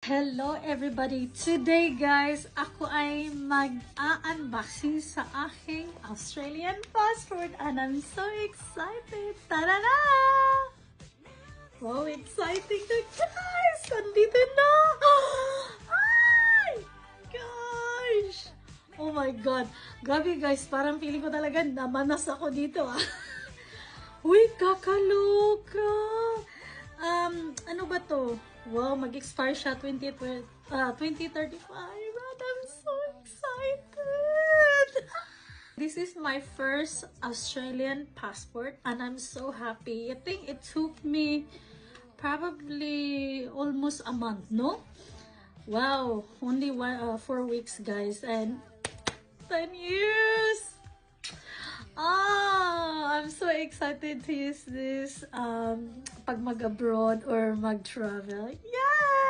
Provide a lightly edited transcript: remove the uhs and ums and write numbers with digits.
Hello everybody! Today guys, ako ay mag-unboxing sa aking Australian passport and I'm so excited! Tarara! Wow, exciting na guys! Nandito na! Ay! Gosh! Oh my God! Grabe guys, parang feeling ko talaga namanas ako dito ah. Uy, kakaloka! Ano ba to? Wow, mag-expire siya 2035. And I'm so excited! This is my first Australian passport and I'm so happy. I think it took me probably almost a month, no? Wow, only 4 weeks guys and 10 years! I'm so excited to use this pag mag-abroad or mag-travel. Yay!